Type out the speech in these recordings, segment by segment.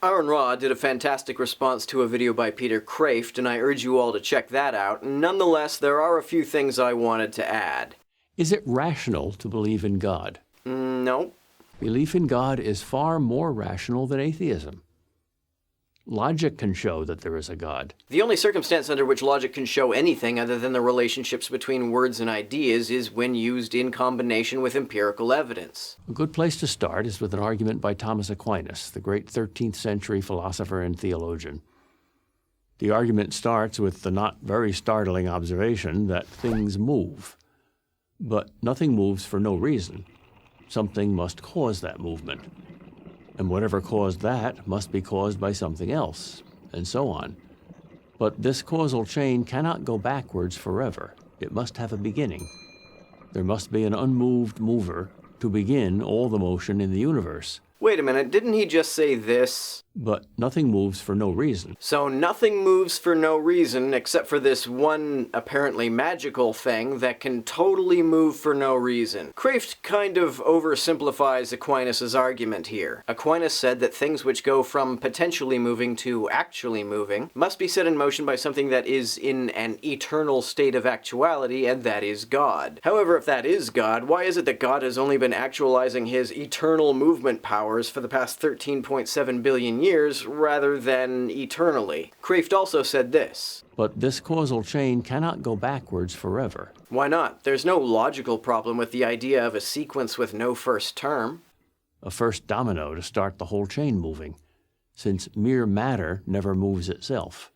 AronRa did a fantastic response to a video by Peter Kraft, and I urge you all to check that out. Nonetheless, there are a few things I wanted to add. Is it rational to believe in God? No. Belief in God is far more rational than atheism. Logic can show that there is a God. The only circumstance under which logic can show anything other than the relationships between words and ideas is when used in combination with empirical evidence. A good place to start is with an argument by Thomas Aquinas, the great 13th century philosopher and theologian. The argument starts with the not very startling observation that things move. But nothing moves for no reason. Something must cause that movement. And whatever caused that must be caused by something else, and so on. But this causal chain cannot go backwards forever. It must have a beginning. There must be an unmoved mover to begin all the motion in the universe. Wait a minute, didn't he just say this? But nothing moves for no reason. So nothing moves for no reason except for this one apparently magical thing that can totally move for no reason. Kraft kind of oversimplifies Aquinas' argument here. Aquinas said that things which go from potentially moving to actually moving must be set in motion by something that is in an eternal state of actuality, and that is God. However, if that is God, why is it that God has only been actualizing his eternal movement powers for the past 13.7 billion years rather than eternally? Kraft also said this. But this causal chain cannot go backwards forever. Why not? There's no logical problem with the idea of a sequence with no first term. A first domino to start the whole chain moving, since mere matter never moves itself.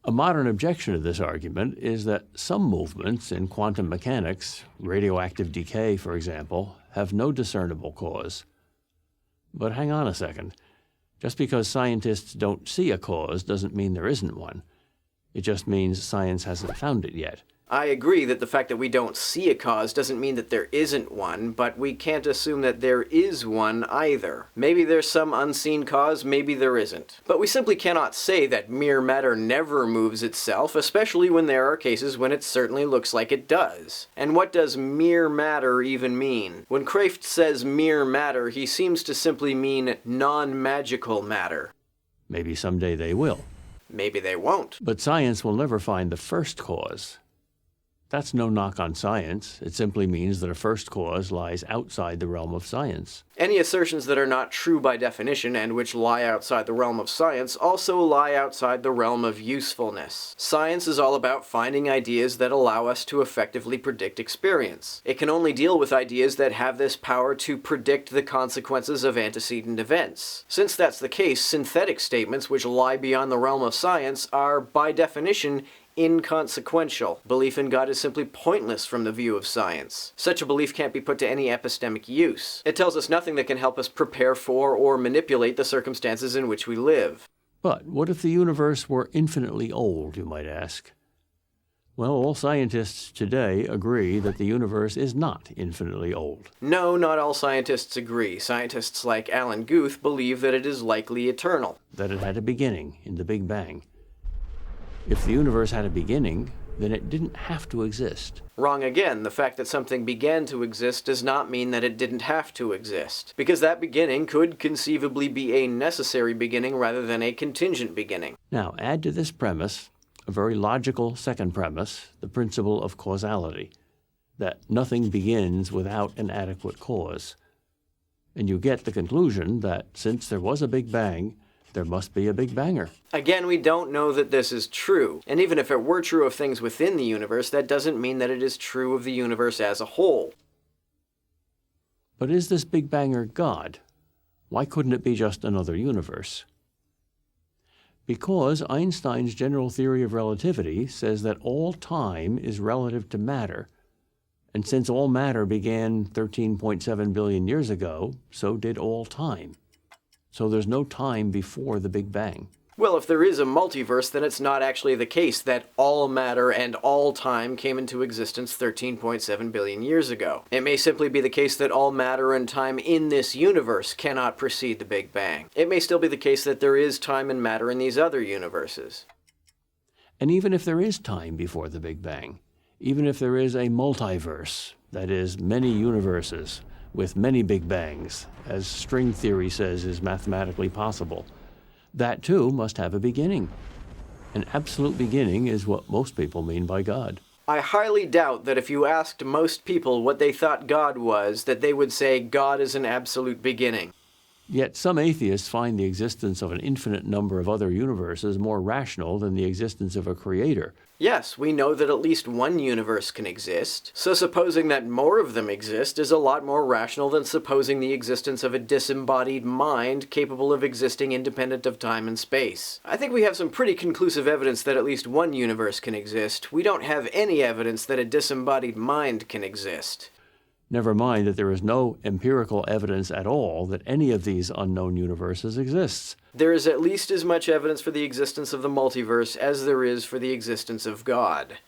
A modern objection to this argument is that some movements in quantum mechanics, radioactive decay for example, have no discernible cause. But hang on a second. Just because scientists don't see a cause doesn't mean there isn't one. It just means science hasn't found it yet. I agree that the fact that we don't see a cause doesn't mean that there isn't one, but we can't assume that there is one either. Maybe there's some unseen cause, maybe there isn't. But we simply cannot say that mere matter never moves itself, especially when there are cases when it certainly looks like it does. And what does mere matter even mean? When Kraft says mere matter, he seems to simply mean non-magical matter. Maybe someday they will. Maybe they won't. But science will never find the first cause. That's no knock on science. It simply means that a first cause lies outside the realm of science. Any assertions that are not true by definition and which lie outside the realm of science also lie outside the realm of usefulness. Science is all about finding ideas that allow us to effectively predict experience. It can only deal with ideas that have this power to predict the consequences of antecedent events. Since that's the case, synthetic statements which lie beyond the realm of science are, by definition, inconsequential. Belief in God is simply pointless from the view of science. Such a belief can't be put to any epistemic use. It tells us nothing that can help us prepare for or manipulate the circumstances in which we live. But what if the universe were infinitely old, you might ask? Well, all scientists today agree that the universe is not infinitely old. No, not all scientists agree. Scientists like Alan Guth believe that it is likely eternal. That it had a beginning in the Big Bang. If the universe had a beginning, then it didn't have to exist. Wrong again. The fact that something began to exist does not mean that it didn't have to exist, because that beginning could conceivably be a necessary beginning rather than a contingent beginning. Now, add to this premise a very logical second premise, the principle of causality, that nothing begins without an adequate cause. And you get the conclusion that since there was a Big Bang, there must be a Big Banger. Again, we don't know that this is true. And even if it were true of things within the universe, that doesn't mean that it is true of the universe as a whole. But is this Big Banger God? Why couldn't it be just another universe? Because Einstein's general theory of relativity says that all time is relative to matter. And since all matter began 13.7 billion years ago, so did all time. So there's no time before the Big Bang. Well, if there is a multiverse, then it's not actually the case that all matter and all time came into existence 13.7 billion years ago. It may simply be the case that all matter and time in this universe cannot precede the Big Bang. It may still be the case that there is time and matter in these other universes. And even if there is time before the Big Bang, even if there is a multiverse, that is, many universes, with many big bangs, as string theory says is mathematically possible. That too must have a beginning. An absolute beginning is what most people mean by God. I highly doubt that if you asked most people what they thought God was, that they would say God is an absolute beginning. Yet some atheists find the existence of an infinite number of other universes more rational than the existence of a creator. Yes, we know that at least one universe can exist, so supposing that more of them exist is a lot more rational than supposing the existence of a disembodied mind capable of existing independent of time and space. I think we have some pretty conclusive evidence that at least one universe can exist. We don't have any evidence that a disembodied mind can exist. Never mind that there is no empirical evidence at all that any of these unknown universes exists. There is at least as much evidence for the existence of the multiverse as there is for the existence of God.